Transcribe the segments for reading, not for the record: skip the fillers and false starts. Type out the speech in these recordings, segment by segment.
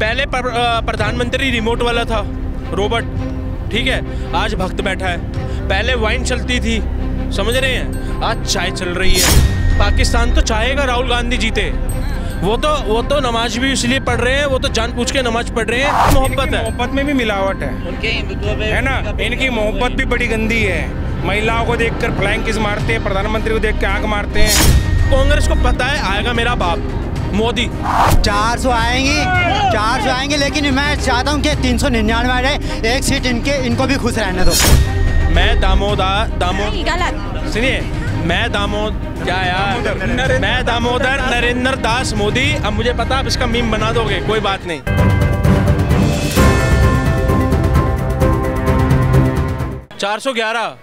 पहले प्रधानमंत्री रिमोट वाला था, रोबोट, ठीक है, आज भक्त बैठा है। पहले वाइन चलती थी, समझ रहे हैं, आज चाय चल रही है। पाकिस्तान तो चाहेगा राहुल गांधी जीते। वो तो नमाज भी इसलिए पढ़ रहे हैं, वो तो जानबूझ के नमाज पढ़ रहे हैं। मोहब्बत है, मोहब्बत में भी मिलावट है ना। इनकी मोहब्बत भी बड़ी गंदी है। महिलाओं को देखकर फ्लाइंग किस मारते हैं, प्रधानमंत्री को देख के आंख मारते हैं। कांग्रेस को पता है आएगा मेरा बाप मोदी। 400 आएंगे, लेकिन मैं चाहता हूँ कि 399 आए, एक सीट इनको भी खुश रहने दो। मैं सुनिए, मैं दामोदर नरेंद्र दास मोदी। अब मुझे पता आप इसका मीम बना दोगे, कोई बात नहीं। 411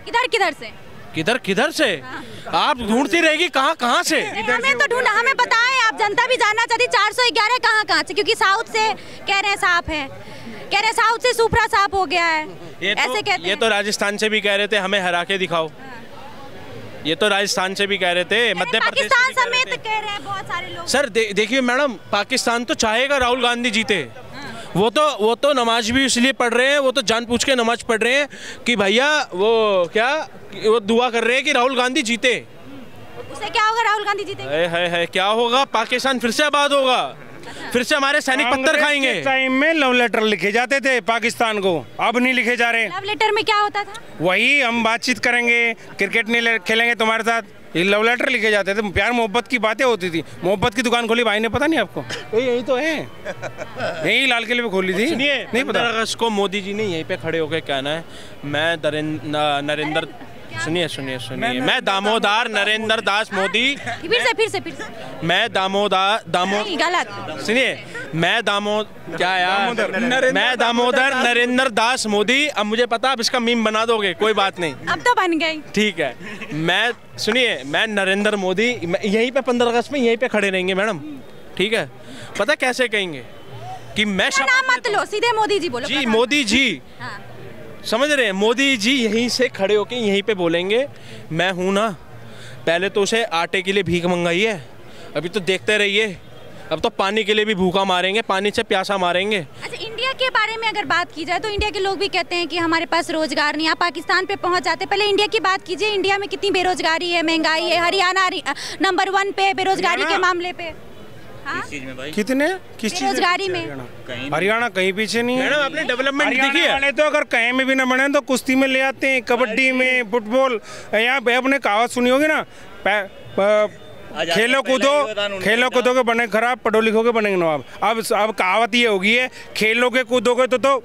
किधर से हाँ। आप ढूंढती रहेगी कहाँ से। हमें तो ढूंढा, हमें पता है, आप जनता भी जानना चाहती 411 कहाँ से, क्योंकि साउथ से कह रहे हैं साफ है, कह रहे हैं साउथ से सुपरा साफ हो गया है, ऐसे कहते हैं। ये तो राजस्थान से भी कह रहे थे हमें हरा के दिखाओ। ये तो राजस्थान से भी कह रहे थे, मध्य प्रदेश पाकिस्तान समेत कह रहे हैं बहुत सारे लोग। सर देखिए मैडम, पाकिस्तान तो चाहेगा राहुल गांधी जीते। वो तो नमाज भी इसलिए पढ़ रहे हैं, वो तो जानबूझ के नमाज पढ़ रहे हैं कि भैया वो दुआ कर रहे हैं कि राहुल गांधी जीते। उससे क्या होगा, राहुल गांधी जीते? है क्या होगा, पाकिस्तान फिर से आबाद होगा, फिर से हमारे सैनिक पत्थर खाएंगे। टाइम में लव लेटर लिखे जाते थे पाकिस्तान को, अब नहीं लिखे जा रहे। लव लेटर में क्या होता था? वही हम बातचीत करेंगे, क्रिकेट नहीं खेलेंगे तुम्हारे साथ, ये लव लेटर लिखे जाते थे। प्यार मोहब्बत की बातें होती थी। मोहब्बत की दुकान खोली भाई ने, पता नहीं आपको? यही तो है, यही लाल किले पे खोली थी। नहीं पता। 15 अगस्त को मोदी जी ने यहीं पे खड़े होकर कहना है, मैं नरेंद्र सुनिए, मैं दामोदर नरेंद्र दास मोदी। फिर से मैं दामोदर सुनिए, मैं दामोदर नरेंद्र दास मोदी। अब मुझे पता आप इसका मीम बना दोगे, कोई बात नहीं। अब तो बन गई। ठीक है, मैं नरेंद्र मोदी। यहीं पे 15 अगस्त में यहीं पे खड़े रहेंगे मैडम, ठीक है। पता कैसे कहेंगे कि मैं नाम मत लो, सीधे मोदी जी बोलो। जी मोदी जी, हाँ। समझ रहे हैं, मोदी जी यहीं से खड़े होके यहीं पे बोलेंगे, मैं हूँ ना। पहले तो उसे आटे के लिए भीख मंगाई है, अभी तो देखते रहिए, अब तो पानी के लिए भी भूखा मारेंगे, पानी से प्यासा मारेंगे। अच्छा, इंडिया के बारे में अगर बात की जाए तो इंडिया के लोग भी कहते हैं कि हमारे पास रोजगार नहीं। आप पाकिस्तान पे पहुंच जाते, पहले इंडिया की बात कीजिए। इंडिया में कितनी बेरोजगारी है, महंगाई है, हरियाणा नंबर 1 पे बेरोजगारी के मामले पे। हाँ? कितने किस चीज बेरोजगारी में? हरियाणा कहीं पीछे नहीं है मैडम। आपने डेवलपमेंट देखी है? तो अगर कहीं में भी ना बने तो कुश्ती में ले आते हैं, कबड्डी में, फुटबॉल। यहाँ आपने कहावत सुनी होगी ना, खेलो कूदो के बने खराब, पढ़ो लिखो के बनेंगे नवाब। अब कहावत ये होगी है, खेलोगे कूदोगे तो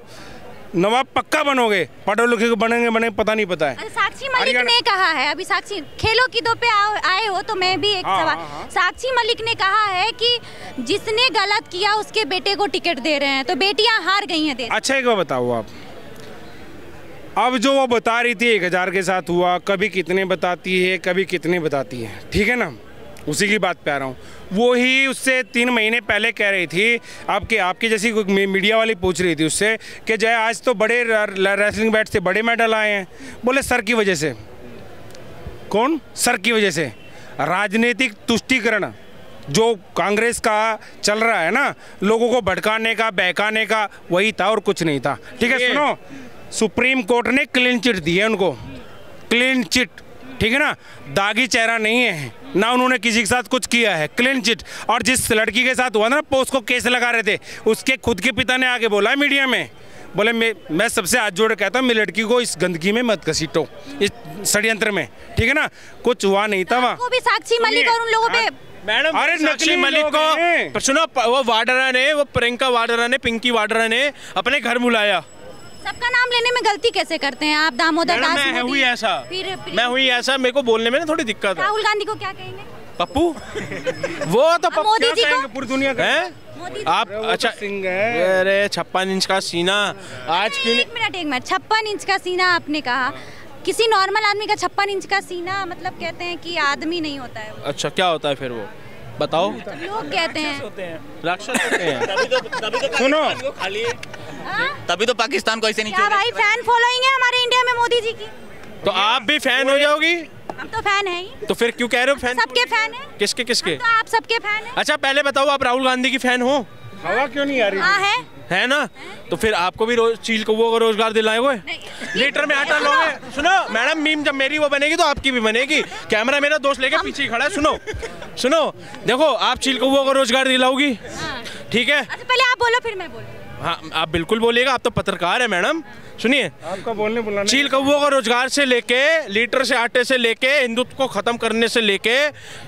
नवाब पक्का बनोगे, पढ़ो लिखे के बने पता नहीं पता है। साक्षी मलिक ने कहा है, अभी साक्षी खेलो की दो पे आए हो तो मैं भी एक सवाल। साक्षी मलिक ने कहा है कि जिसने गलत किया उसके बेटे को टिकट दे रहे हैं, तो बेटियां हार गई हैं देश। अच्छा एक बात बताओ आप, अब जो वो बता रही थी 1000 के साथ हुआ, कभी कितने बताती है, कभी कितने बताती है, ठीक है ना, उसी की बात पे आ रहा हूँ। वो ही उससे 3 महीने पहले कह रही थी, आपकी जैसी मीडिया वाली पूछ रही थी उससे कि जय आज तो बड़े रेसलिंग बैट से बड़े मेडल आए हैं। बोले सर की वजह से। कौन? सर की वजह से। राजनीतिक तुष्टीकरण जो कांग्रेस का चल रहा है ना, लोगों को भड़काने का, बहकाने का, वही था और कुछ नहीं था, ठीक है। सुनो, सुप्रीम कोर्ट ने क्लीन चिट दी है उनको, क्लीन चिट, ठीक है ना, दागी चेहरा नहीं है ना, उन्होंने किसी के साथ कुछ किया है, क्लीन चिट। और जिस लड़की के साथ हुआ ना, पोस्ट को केस लगा रहे थे, उसके खुद के पिता ने आगे बोला मीडिया में, बोले मैं सबसे हाथ जोड़ कहता हूँ, मेरी लड़की को इस गंदगी में मत घसीटो, इस षड्यंत्र में, ठीक है ना, कुछ हुआ नहीं था वहाँ। भी साक्षी मलिक और उन लोगों पे मैडम, अरे साक्षी मलिक को सुनो, वो वाड्रा ने, वो प्रियंका वाड्रा ने, पिंकी वाड्रा ने अपने घर बुलाया। सबका नाम लेने में गलती कैसे करते हैं आप? दामोदर दास मोदी। मैं हुई ऐसा, मेरे को बोलने में ना थोड़ी दिक्कत है। राहुल गांधी को क्या कहेंगे? पप्पू। वो तो मोदी जी को पूरी दुनिया का आप अच्छा सिंह है। अरे 56 इंच का सीना आज क्यों? एक मिनट 56 इंच का सीना आपने कहा, किसी नॉर्मल आदमी का 56 इंच का सीना मतलब कहते हैं कि आदमी नहीं होता है। अच्छा क्या होता है फिर वो बताओ? लोग कहते हैं राक्षस होते हैं। सुनो, तभी तो पाकिस्तान को ऐसे नहीं क्या भाई फैन फॉलोइंग है हमारे इंडिया में मोदी जी की? तो आप भी फैन हो जाओगी? हम तो फैन है ही। तो फिर क्यों कह रहे हो फैन? सबके फैन है। किसके? तो आप सबके फैन है। अच्छा पहले बताओ, आप राहुल गांधी की फैन हो? हवा क्यों नहीं आ रही? हाँ है ना? तो फिर आपको भी चील कौवों को रोजगार दिलाएंगे? लीटर में आटा लोगे? सुनो मैडम, मीम जब मेरी वो बनेगी तो आपकी भी बनेगी। कैमरा मेरा दोस्त लेके पीछे खड़ा है। सुनो देखो, आप चील कौवों को रोजगार दिलाओगी, ठीक है? अच्छा पहले आप बोलो फिर मैं बोलूँ। हाँ आप बिल्कुल बोलिएगा, आप तो पत्रकार है मैडम। सुनिए, आपका बोलने बुलाने चील कौवों को रोजगार से लेके, लीटर से आटे से लेके, हिंदुत्व को खत्म करने से लेके,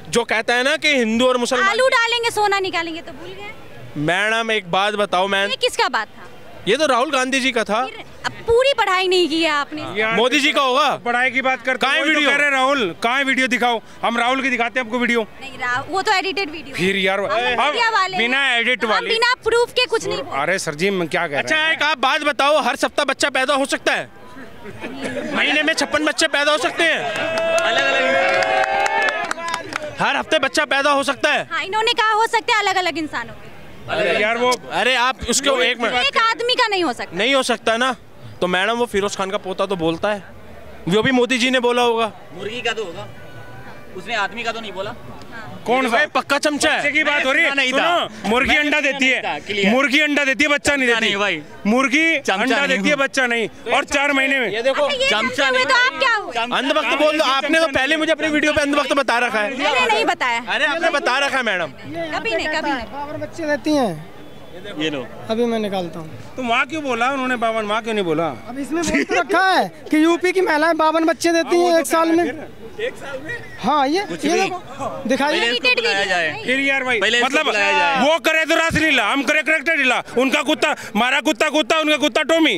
जो कहता है ना कि हिंदू और मुसलमान आलू डालेंगे सोना निकालेंगे तो भूल गए। मैडम एक बात बताओ, मैं ये किसका बात था? ये तो राहुल गांधी जी का था। अब पूरी पढ़ाई नहीं की है आपने। मोदी जी का होगा। पढ़ाई की बात करते कहाँ है वही तो वीडियो? कह रहे राहुल, कहाँ है वीडियो? दिखाओ, हम राहुल की दिखाते हैं आपको वीडियो। नहीं वो तो एडिटेड वीडियो। फिर यार मीडिया वाले बिना एडिट हम वाले, बिना प्रूफ के कुछ नहीं। अरे सर जी मैं क्या कह रहे अच्छा हैं? एक आप बात बताओ, हर सप्ताह बच्चा पैदा हो सकता है? महीने में 56 बच्चे पैदा हो सकते हैं? हर हफ्ते बच्चा पैदा हो सकता है? हाँ इन्होंने कहा हो सकता है अलग अलग इंसानों के। अरे यार वो, अरे आप उसको एक मिनट, एक आदमी का नहीं हो सकता। नहीं हो सकता ना? तो मैडम वो फिरोज खान का पोता तो बोलता है, वो भी मोदी जी ने बोला होगा। मुर्गी का तो होगा, उसने आदमी का तो नहीं बोला। कौन सा पक्का चमचा बच्चे है? की बात हो रही है? सुनो, मुर्गी अंडा देती है, मुर्गी अंडा देती है, बच्चा नहीं देती भाई। मुर्गी अंडा देती है, बच्चा नहीं, और 4 महीने में। ये देखो ये चमचा हुए तो आप क्या हुए? अंधभक्त बोल दो। आपने तो पहले मुझे अपनी वीडियो पे अंधभक्त बता रखा है। मैंने नहीं बताया। अरे आपने बता रखा है मैडम। कभी नहीं कभी नहीं। बाबर बच्चे देती हैं, ये लो अभी मैं निकालता हूँ। तो वहाँ क्यों बोला उन्होंने? 52 वहाँ क्यों नहीं बोला? अब इसमें बोल तो रखा है कि यूपी की महिलाएं 52 बच्चे देती हैं एक साल में। हाँ ये देखो दिखाइए। Edited video. फिर यार भाई पहले इसको मतलब बुलाया जाए। वो करे तो रासलीला, हम करे करेक्टर ढीला। उनका कुत्ता मारा, कुत्ता उनका कुत्ता टॉमी।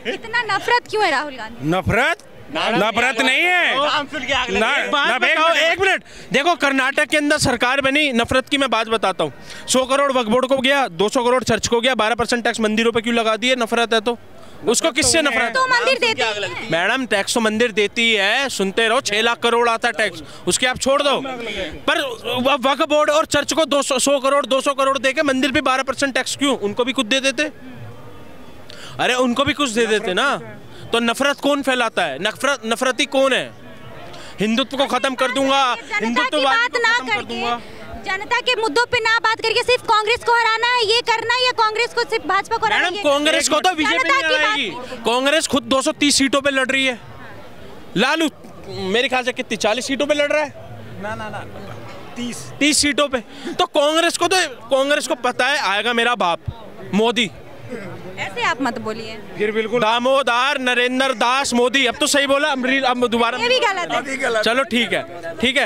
इतना नफरत क्यों है राहुल गांधी? नफरत नहीं है एक मिनट देखो, कर्नाटक के अंदर सरकार बनी, नफरत की मैं बात बताता हूँ। 100 करोड़ वक्फ बोर्ड को गया, 200 करोड़ चर्च को गया, 12% टैक्स मंदिरों पे क्यों लगा दिए? नफरत है तो उसको किससे नफरत? तो मंदिर देते हैं। मैडम टैक्स तो मंदिर देती है, सुनते रहो। 6 लाख करोड़ आता है टैक्स, उसके आप छोड़ दो। पर वक्फ बोर्ड और चर्च को 100 करोड़ 200 करोड़ देके मंदिर पे 12% टैक्स क्यों? उनको भी कुछ दे देते। अरे उनको भी कुछ दे देते ना। तो नफरत कौन फैलाता है? नफरती कौन है? हिंदुत्व को खत्म कर दूंगा, हिंदुत्व बात ना करके, जनता के मुद्दों पे ना बात करके सिर्फ कांग्रेस को हराना है, ये करना है, या कांग्रेस को सिर्फ भाजपा को हराना है? मैडम कांग्रेस को तो बीजेपी नहीं हराएगी। कांग्रेस खुद 230 सीटों पे लड़ रही है। लालू मेरे ख्याल से कितनी 40 सीटों पे लड़ रहा है ना 30 सीटों पे। तो कांग्रेस को पता है आएगा मेरा बाप मोदी। ऐसे आप मत बोलिए। फिर बिल्कुल दामोदर नरेंद्र दास मोदी। अब तो सही बोला, अब दोबारा ये भी गलत है। चलो ठीक है।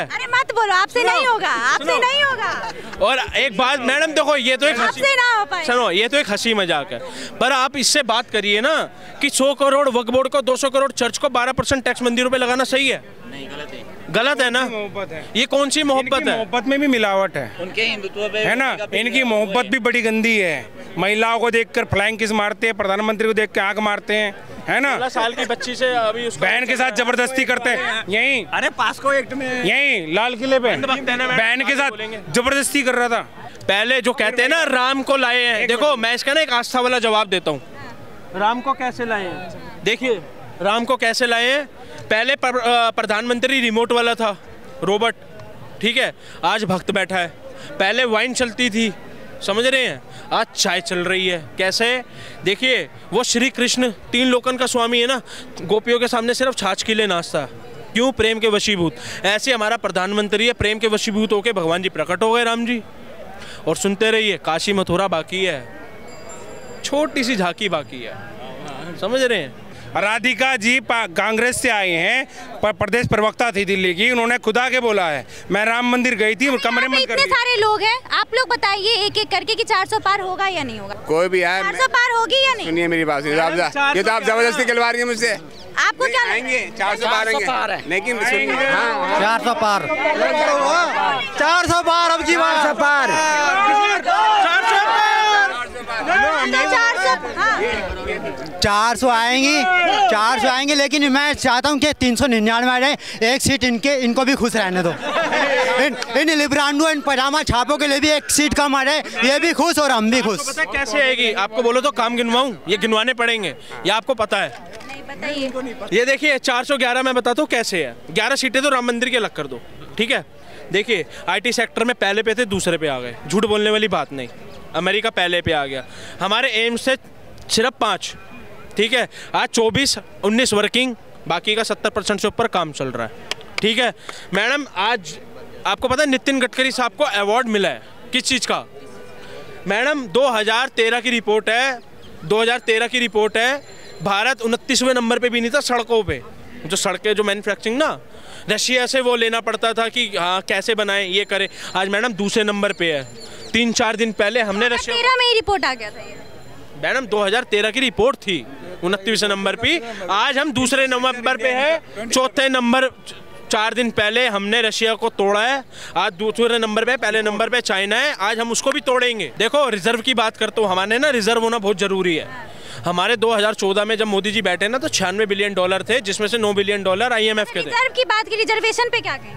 अरे मत बोलो, आपसे नहीं होगा, आपसे नहीं होगा। और एक बात मैडम देखो, ये तो एक आपसे ना हो पाए। सुनो, ये तो एक हंसी मजाक है, पर आप इससे बात करिए ना कि 100 करोड़ वक्फ बोर्ड को, 200 करोड़ चर्च को, 12% टैक्स मंदिरों पे लगाना सही है? नहीं, गलत है। गलत है ना? मोहब्बत है। ये कौन सी मोहब्बत है? मोहब्बत में भी मिलावट है, उनके हिंदुत्व पे है ना? इनकी मोहब्बत भी बड़ी गंदी है। महिलाओं को देखकर फ्लाइंग किस मारते हैं, प्रधानमंत्री को देख के आंख मारते हैं, है ना? 16 साल की बच्ची से अभी उसको बहन के साथ जबरदस्ती करते हैं। यही अरे पास्को एक्ट में यही लाल किले पे बहन के साथ जबरदस्ती कर रहा था। पहले जो कहते हैं ना राम को लाए हैं, देखो मैं इसका ना एक आस्था वाला जवाब देता हूँ। राम को कैसे लाए हैं? देखिए राम को कैसे लाए हैं। पहले प्रधानमंत्री रिमोट वाला था, रोबोट, ठीक है? आज भक्त बैठा है। पहले वाइन चलती थी, समझ रहे हैं? आज चाय चल रही है। कैसे? देखिए वो श्री कृष्ण 3 लोकन का स्वामी है ना, गोपियों के सामने सिर्फ छाछ के लिए नाचता। क्यों? प्रेम के वशीभूत। ऐसे हमारा प्रधानमंत्री है, प्रेम के वशीभूत होके भगवान जी प्रकट हो गए, राम जी। और सुनते रहिए, काशी मथुरा बाकी है, छोटी सी झांकी बाकी है, समझ रहे हैं? राधिका जी कांग्रेस से आए हैं, प्रदेश प्रवक्ता थी दिल्ली की। उन्होंने खुदा के बोला है, मैं राम मंदिर गई थी, कमरे में इतने सारे लोग हैं, आप लोग बताइए एक एक करके कि 400 पार होगा या नहीं होगा? कोई भी आए, 400 पार होगी या नहीं? सुनिए मेरी बात, ये तो आप जबरदस्ती खिलवा रही है मुझसे। आपको क्या आएंगे 400 पार आएंगे, लेकिन सुनिए 400 पार 400 पार अब की बात से पार 400 आएंगे, लेकिन मैं चाहता हूं कि 399 आ जाए। एक सीट इनको भी खुश रहने दो। इन लिब्रांडो इन पजामा छापों के लिए भी एक सीट कम आ जाए, ये भी खुश और हम भी खुश। पता है कैसे आएगी? आपको बोलो तो काम गिनवाऊं? ये गिनवाने पड़ेंगे, ये आपको पता है? नहीं बताइए। ये देखिए 411 मैं बताता हूँ कैसे है। 11 सीटें तो राम मंदिर की अलग कर दो, ठीक है? देखिए आईटी सेक्टर में पहले पे थे, दूसरे पे आ गए, झूठ बोलने वाली बात नहीं। अमेरिका पहले पे आ गया, हमारे एम्स से सिर्फ 5, ठीक है। आज 24-19 वर्किंग, बाकी का 70% से ऊपर काम चल रहा है, ठीक है। मैडम आज आपको पता है नितिन गडकरी साहब को अवार्ड मिला है किस चीज़ का? मैडम 2013 की रिपोर्ट है, 2013 की रिपोर्ट है, भारत 29वें नंबर पे भी नहीं था सड़कों पे, जो सड़कें जो मैन्युफैक्चरिंग ना, रशिया से वो लेना पड़ता था कि हाँ कैसे बनाएं ये करें। आज मैडम दूसरे नंबर पे है। 3-4 दिन पहले हमने रशिया 2013 में ही रिपोर्ट आ गया था ये। मैडम 2013 की रिपोर्ट थी 29वें नंबर पे, आज हम दूसरे नंबर पे है, चौथे नंबर 4 दिन पहले हमने रशिया को तोड़ा है, आज दूसरे नंबर पे, पहले नंबर पे चाइना है, आज हम उसको भी तोड़ेंगे। देखो रिजर्व की बात करते हो, हमारे ना रिजर्व होना बहुत जरूरी है। हमारे 2014 में जब मोदी जी बैठे ना तो $96 बिलियन थे, जिसमें से $9 बिलियन IMF के थे। रिजर्व की बात की, रिजर्वेशन पे क्या कहें?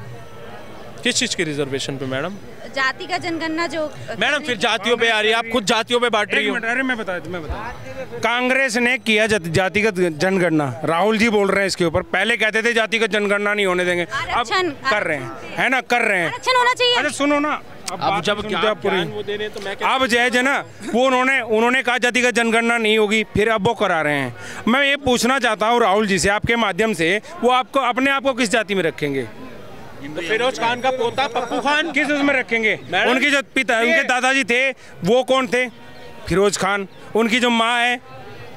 किस चीज़ की रिजर्वेशन पे मैडम? जाति का जनगणना जो मैडम फिर जातियों पे आ रही है, आप खुद जातियों पे बांट रही हो। अरे मैं बता कांग्रेस ने किया जातिगत जनगणना, राहुल जी बोल रहे हैं इसके ऊपर। पहले कहते थे जातिगत जनगणना नहीं होने देंगे, अब कर रहे हैं, है ना, कर रहे हैं। आरक्षण होना चाहिए। अरे सुनो ना, अब जब वो दे रहे हैं तो मैं अब जय है ना, वो उन्होंने कहा जातिगत जनगणना नहीं होगी, फिर अब वो करा रहे हैं। मैं ये पूछना चाहता हूँ राहुल जी से, आपके माध्यम से, वो आपको अपने आप को किस जाति में रखेंगे? तो फिरोज खान का पोता पप्पू खान किस उसमें रखेंगे? उनके जो पिता, उनके दादाजी थे वो कौन थे? फिरोज खान। उनकी जो माँ है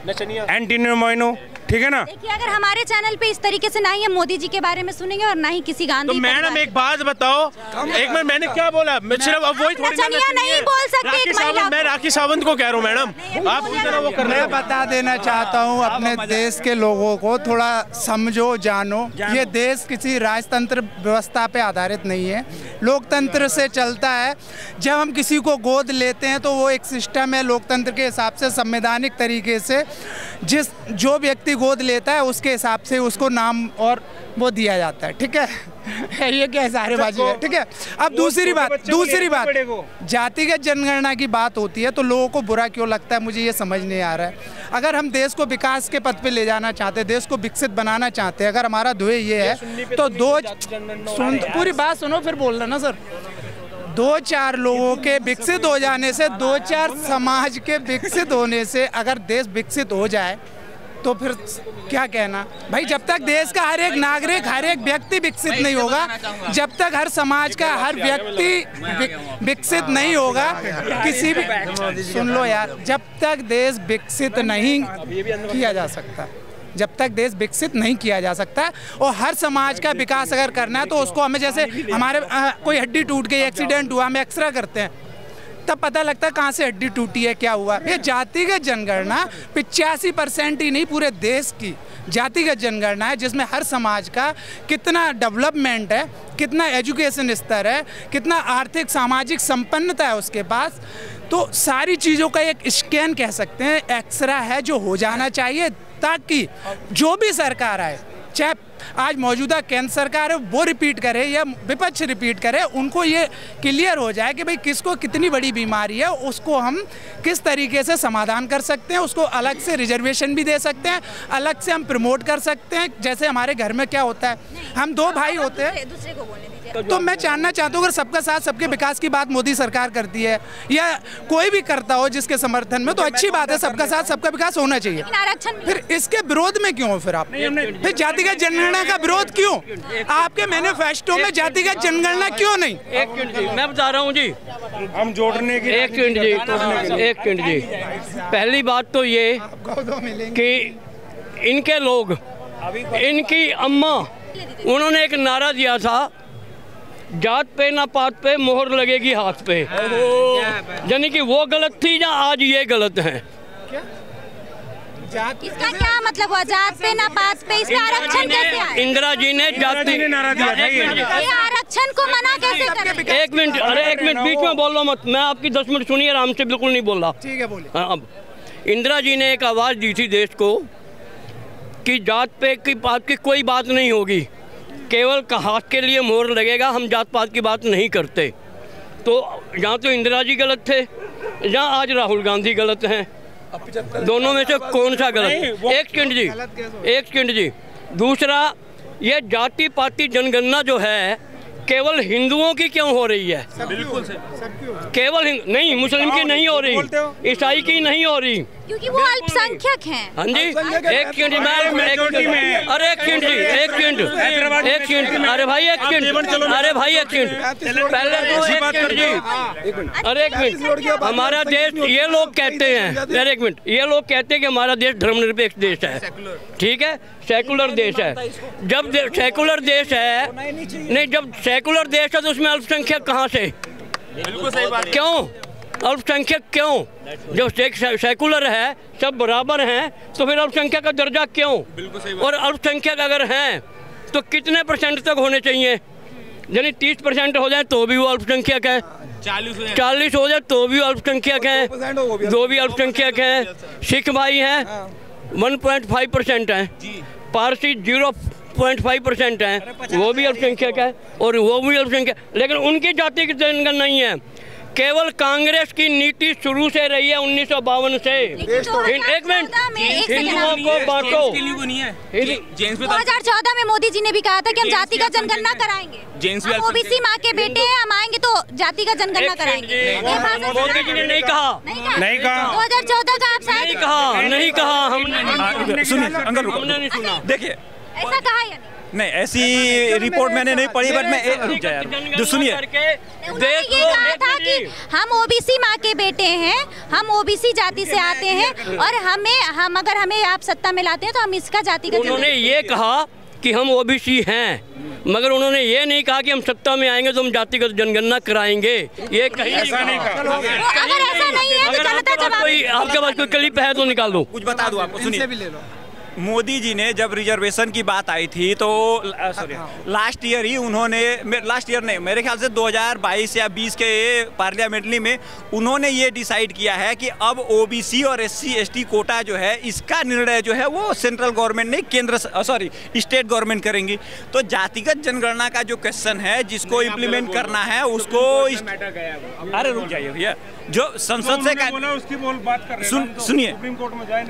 एंटोनियो मोइनो, ठीक है ना। देखिए अगर हमारे चैनल पे इस तरीके से ना ही हम मोदी जी के बारे में सुनेंगे और ना ही किसी गांधी। तो मैडम एक बात बताओ, एक मिनट, मैंने क्या बोला? मैं सिर्फ अब वही थोड़ी नहीं बोल सकते। मैं राखी सावंत को कह रहा हूँ मैडम, आप वो कर रहे हैं। बता देना चाहता हूँ अपने देश के लोगों को, थोड़ा समझो, जानो, ये देश किसी राजतंत्र व्यवस्था पे आधारित नहीं है, लोकतंत्र से चलता है। जब हम किसी को गोद लेते हैं तो वो एक सिस्टम है लोकतंत्र के हिसाब से, संवैधानिक तरीके से जो व्यक्ति गोद लेता है उसके हिसाब से उसको नाम और वो दिया जाता है, ठीक है। ये क्या सारेबाजी है, ठीक है। अब दूसरी बात जातिगत जनगणना की बात होती है तो लोगों को बुरा क्यों लगता है, मुझे ये समझ नहीं आ रहा है। अगर हम देश को विकास के पथ पे ले जाना चाहते हैं, देश को विकसित बनाना चाहते हैं, अगर हमारा ध्येय ये है तो पूरी बात सुनो फिर बोलना ना सर। 2-4 लोगों के विकसित हो जाने से, 2-4 समाज के विकसित होने से अगर देश विकसित हो जाए तो फिर क्या कहना भाई। जब तक देश का हर एक नागरिक, हर एक व्यक्ति विकसित नहीं होगा, जब तक हर समाज का हर व्यक्ति विकसित नहीं होगा, किसी भी, सुन लो यार, जब तक देश विकसित नहीं किया जा सकता, जब तक देश विकसित नहीं किया जा सकता और हर समाज का विकास अगर करना है तो उसको हमें, जैसे हमारे कोई हड्डी टूट गई, एक्सीडेंट हुआ, हम एक्सरे करते हैं, तब पता लगता है कहाँ से हड्डी टूटी है, क्या हुआ। ये जातिगत जनगणना 85% ही नहीं, पूरे देश की जातिगत जनगणना है, जिसमें हर समाज का कितना डेवलपमेंट है, कितना एजुकेशन स्तर है, कितना आर्थिक सामाजिक संपन्नता है उसके पास, तो सारी चीज़ों का एक स्कैन कह सकते हैं, एक्सरा है जो हो जाना चाहिए, ताकि जो भी सरकार आए, चाहे आज मौजूदा केंद्र सरकार है वो रिपीट करे या विपक्ष रिपीट करे, उनको ये क्लियर हो जाए कि भाई किसको कितनी बड़ी बीमारी है, उसको हम किस तरीके से समाधान कर सकते हैं, उसको अलग से रिजर्वेशन भी दे सकते हैं, अलग से हम प्रमोट कर सकते हैं। जैसे हमारे घर में क्या होता है, हम 2 भाई होते हैं, दूसरे को बोलने दीजिए। तो मैं जानना चाहता हूँ अगर सबका साथ सबके विकास की बात मोदी सरकार करती है या कोई भी करता हो जिसके समर्थन में, तो अच्छी बात है, सबका साथ सबका विकास होना चाहिए। आरक्षण फिर इसके विरोध में क्यों हो फिर आप? फिर जातिगत जनगणना का विरोध क्यों? आपके मैनिफेस्टो में जातिगत जनगणना क्यों नहीं? एक मिनट जी, मैं बता रहा हूँ जी, हम जोड़ने की, एक मिनट जी, पहली बात तो ये कि इनके लोग, इनकी अम्मा, उन्होंने एक नारा दिया था, जात पे ना पात पे मोहर लगेगी हाथ पे, यानी कि वो गलत थी या आज ये गलत है? इसका क्या मतलब हुआ? जात पे ना पात पे, इसमें आरक्षण कैसे आया? इंदिरा जी ने जाति नारा दिया था, ये आरक्षण को मना कैसे करें? एक मिनट, अरे एक मिनट, बीच में बोल रहा मत, मैं आपकी 10 मिनट सुनिए, आराम से, बिल्कुल नहीं बोल रहा। ठीक है, बोलिए। हाँ, अब इंदिरा जी ने एक आवाज़ दी थी देश को कि जात पे की पात की कोई बात नहीं होगी, केवल हाथ के लिए मोहर लगेगा, हम जात पात की बात नहीं करते। तो यहाँ तो इंदिरा जी गलत थे, यहाँ आज राहुल गांधी गलत हैं, दोनों में से कौन सा गलत? एक सेकंड जी। दूसरा, ये जाति पाति जनगणना जो है केवल हिंदुओं की क्यों हो रही है? बिल्कुल केवल नहीं, मुस्लिम की नहीं हो रही, ईसाई की नहीं हो रही, क्योंकि वो अल्पसंख्यक हैं। हाँ जी, एक मिनट, अरे एक मिनट, अरे भाई एक मिनट, अरे भाई एक मिनट, पहले तो एक मिनट जी, अरे एक मिनट, हमारा देश, ये लोग कहते हैं, अरे एक मिनट, ये लोग कहते हैं कि हमारा देश धर्मनिरपेक्ष देश है, ठीक है, सेकुलर देश है। जब सेकुलर देश है, नहीं, जब सेकुलर देश है तो उसमें अल्पसंख्यक कहाँ से? बिल्कुल सही बात। क्यों अल्पसंख्यक क्यों? जब सेकुलर है, सब बराबर हैं, तो फिर अल्पसंख्यक का दर्जा क्यों? और अल्पसंख्यक अगर हैं तो कितने % तक होने चाहिए? यानी 30% हो जाए तो भी वो अल्पसंख्यक है, 40 हो जाए तो भी अल्पसंख्यक है, जो भी अल्पसंख्यक हैं। सिख भाई हैं 1.5% हैं, पारसी 0.5% हैं, वो भी अल्पसंख्यक है, और वो भी अल्पसंख्यक, लेकिन उनकी जाति की जनगणना नहीं है। केवल कांग्रेस की नीति शुरू से रही है 1952 से। एक मिनट, हिंदुओं को बांटो। 2014 में मोदी जी ने भी कहा था कि हम जाति का जनगणना कराएंगे, हम ओबीसी माँ के बेटे हैं, हम आएंगे तो जाति का जनगणना कराएंगे। मोदी जी ने नहीं कहा, नहीं कहा 2014 का, आप शायद नहीं कहा, हमने सुनिए अंकल, हमने नहीं सुना। देखिए ऐसा कहा या नहीं, ऐसी रिपोर्ट मैंने नहीं पढ़ी, बट मैं रुक जाए यार, जो सुनिए, उन्होंने ये कहा था कि हम ओबीसी माँ के बेटे हैं, हम ओबीसी जाति से आते हैं, और हम अगर हमें आप सत्ता में लाते हैं तो हम इसका जाति का, उन्होंने ये कहा कि हम ओबीसी हैं, मगर उन्होंने ये नहीं कहा कि हम सत्ता में आएंगे तो हम जातिगत जनगणना कराएंगे। ये कहीं ऐसा नहीं कहा। अगर ऐसा नहीं है तो जनता जवाब, आपके पास कोई क्लिप है तो निकाल दो। कुछ बता दूं आपको, सुनिए। मोदी जी ने जब रिजर्वेशन की बात आई थी तो लास्ट ईयर ही उन्होंने, लास्ट ईयर नहीं, मेरे ख्याल से 2022 या 20 के पार्लियामेंटली में उन्होंने ये डिसाइड किया है कि अब ओबीसी और एससी एसटी कोटा जो है, इसका निर्णय जो है वो सेंट्रल गवर्नमेंट नहीं, स्टेट गवर्नमेंट करेंगी। तो जातिगत जनगणना का जो क्वेश्चन है, जिसको इम्प्लीमेंट करना है उसको, अरे रुक जाइए भैया, जो संसद से सुनिए,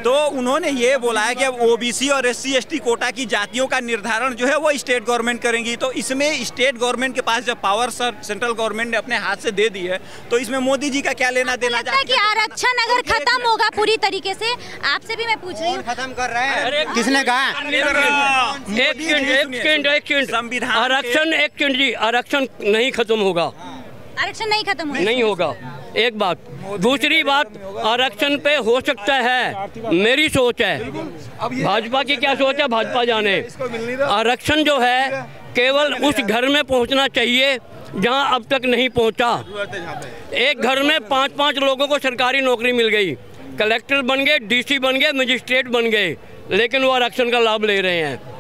तो उन्होंने ये बोला है कि अब ओबीसी और एससी एसटी कोटा की जातियों का निर्धारण जो है वो स्टेट गवर्नमेंट करेंगी। तो इसमें स्टेट गवर्नमेंट के पास जब पावर सेंट्रल गवर्नमेंट ने अपने हाथ से दे दी है, तो इसमें मोदी जी का क्या लेना देना? कि आरक्षण अगर खत्म होगा पूरी तरीके से, आपसे भी मैं पूछ रही हूँ, खत्म कर रहे हैं, किसने कहा? एक संविधान आरक्षण, एक मिनट जी, आरक्षण नहीं खत्म होगा, आरक्षण नहीं खत्म होगा, नहीं होगा, एक बात। दूसरी बात, आरक्षण पे हो सकता है, मेरी सोच है, भाजपा की क्या सोच है भाजपा जाने, आरक्षण जो है केवल उस घर में पहुंचना चाहिए जहां अब तक नहीं पहुंचा। एक घर में 5-5 लोगों को सरकारी नौकरी मिल गई, कलेक्टर बन गए, डीसी बन गए, मजिस्ट्रेट बन गए, लेकिन वो आरक्षण का लाभ ले रहे हैं।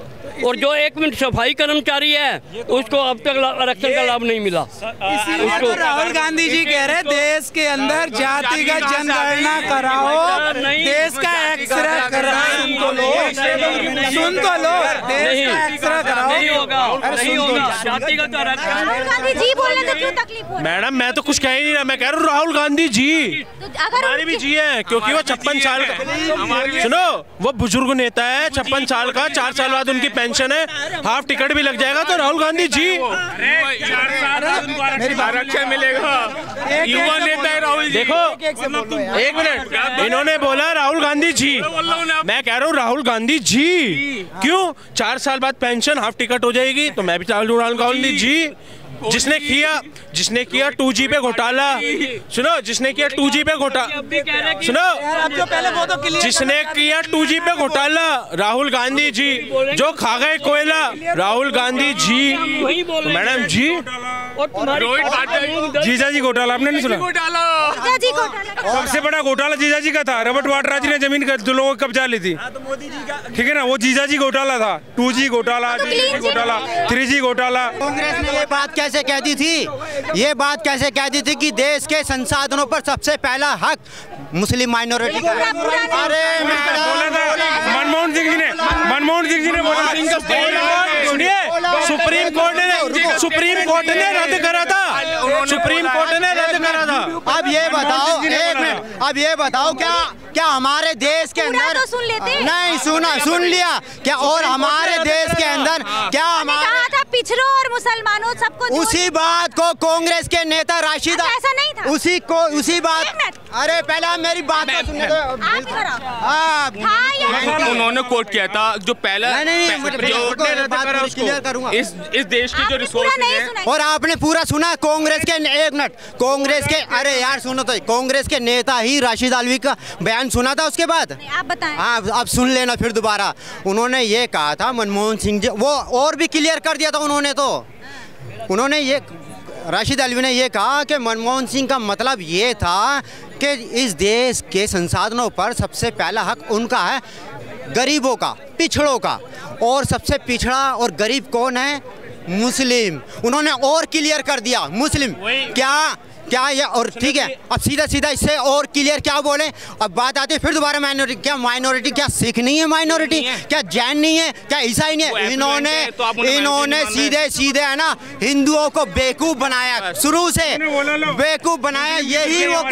और जो 1 मिनट सफाई कर्मचारी है उसको अब तक आरक्षण का लाभ नहीं मिला। इसीलिए तो राहुल गांधी जी कह रहे देश के अंदर जातिगत जनगणना कराओ, देश का एक्सरे कराओ, सुन तो लो, देश का एक्सरे कराओ। नहीं होगा, नहीं होगा, जातिगत आरक्षण। राहुल गांधी जी बोल रहे तो क्यों तकलीफ हो रही है? मैडम मैं तो कुछ कह ही नहीं रहा, मैं कह रहा हूँ राहुल गांधी जी हमारी भी जी है, क्योंकि वो 56 साल का, सुनो, वो बुजुर्ग नेता है, 56 साल का, 4 साल बाद उनकी पेंशन है, हाफ टिकट भी लग जाएगा। तो राहुल गांधी जी आरक्षण मिलेगा, युवा नेता है राहुल जी। देखो 1 मिनट, इन्होंने बोला राहुल गांधी जी, मैं कह रहा हूँ राहुल गांधी जी, क्यों 4 साल बाद पेंशन हाफ टिकट हो जाएगी, तो मैं भी राहुल गांधी जी। जिसने किया 2G पे घोटाला, सुनो, जिसने किया 2G पे घोटाला, सुनो, जिसने किया 2G पे घोटाला राहुल गांधी जी, जो खा गए कोयला राहुल गांधी जी, तो मैडम जी, जीजा जी घोटाला आपने नहीं सुना? सबसे बड़ा घोटाला जीजा जी का था, रॉबर्ट वाड्रा जी ने जमीन का लोगों को कब्जा ली थी, ठीक है ना, वो जीजा जी घोटाला था। 2G घोटाला, 3G घोटाला। कांग्रेस ने ये बात कैसे कहती थी, ये बात कैसे कहती थी कि देश के संसाधनों पर सबसे पहला हक मुस्लिम माइनॉरिटी का। अरे मनमोहन सिंह जी ने बोला, सुनिए, सुप्रीम कोर्ट ने रद्द करा था, सुप्रीम कोर्ट ने रद्द करा था। अब ये बताओ, एक मिनट, अब ये बताओ, क्या हमारे देश के अंदर तो सुन लेते? नहीं सुन लिया क्या? और हमारे देश के अंदर क्या हमारे पिछड़ों और मुसलमानों सबको उसी बात को कांग्रेस के नेता राशिदा, ऐसा नहीं था। उसी बात, अरे पहले आप मेरी बात को सुनने दो। उन्होंने कोट किया था जो पहला इस देश की जो रिसोर्स है, और आपने पूरा सुना। कांग्रेस के, एक मिनट, कांग्रेस के, अरे यार सुनो तो, कांग्रेस के नेता ही राशिद अल्वी का बयान सुना था उसके बाद? आप बताएं। हाँ, अब सुन लेना फिर दोबारा। उन्होंने ये कहा था मनमोहन सिंह जी, वो और भी क्लियर कर दिया था उन्होंने ये राशिद अल्वी ने ये कहा कि मनमोहन सिंह का मतलब ये था कि इस देश के संसाधनों पर सबसे पहला हक उनका है, गरीबों का, पिछड़ों का। और सबसे पिछड़ा और गरीब कौन है? मुस्लिम। उन्होंने और क्लियर कर दिया, मुस्लिम। क्या ये, और ठीक है, अब सीधा सीधा इससे और क्लियर क्या बोले। अब बात आती है फिर दोबारा माइनॉरिटी। क्या माइनॉरिटी, क्या सिख नहीं है माइनॉरिटी? क्या जैन नहीं है? क्या ईसाई नहीं है? इन्होंने सीधे है ना हिंदुओं को बेवकूफ बनाया, शुरू से बेवकूफ बनाया। यही वो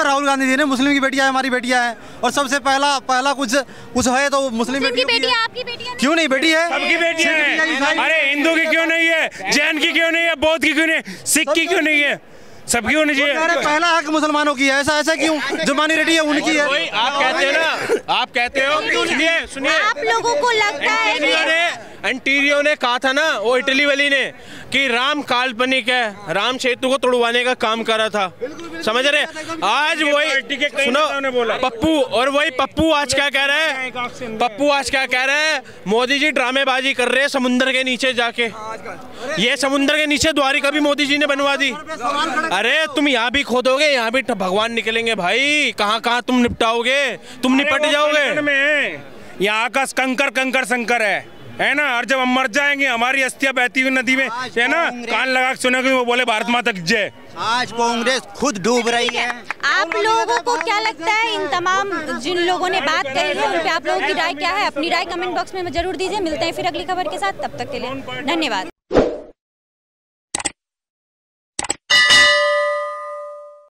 राहुल गांधी जी ने मुस्लिम की बेटियां हमारी बेटियां हैं, और सबसे पहला कुछ है तो मुस्लिम की बेटी है। आपकी बेटियां क्यों नहीं बेटी है? सबकी बेटियां हैं। अरे हिंदू की क्यों नहीं है? जैन की क्यों नहीं है? बौद्ध की क्यों नहीं है? सिख की क्यों नहीं है? सबकी होनी चाहिए। पहला हक मुसलमानों की है, ऐसा क्यों? जो माइनॉरिटी है उनकी है। आप कहते हो ना, आप कहते हो, सुनिए, आप लोगों को लगता है कि एंटीरियो ने कहा था ना, वो इटली वाली ने, कि राम काल्पनिक है, राम सेतु को तोड़वाने का काम करा था, समझ रहे? आज वही सुनो पप्पू, और वही पप्पू आज क्या कह रहे हैं? पप्पू आज क्या कह रहे हैं? मोदी जी ड्रामेबाजी कर रहे हैं समुद्र के नीचे जाके। ये समुद्र के नीचे द्वारिका भी मोदी जी ने बनवा दी। अरे तुम यहाँ भी खोदोगे, यहाँ भी भगवान निकलेंगे भाई। कहाँ तुम निपटाओगे? तुम निपट जाओगे। यहाँ का कंकर शंकर है ना। और जब हम मर जाएंगे, हमारी अस्थियां बहती हुई नदी में, है ना, कान लगा के सुनोगे वो बोले भारत माता की जय। आज कांग्रेस खुद डूब रही है। आप लोगों को क्या लगता है, इन तमाम जिन लोगों ने बात कही है उन पे आप लोगों की राय क्या है? अपनी राय कमेंट बॉक्स में जरूर दीजिए। मिलते हैं फिर अगली खबर के साथ, तब तक के लिए धन्यवाद।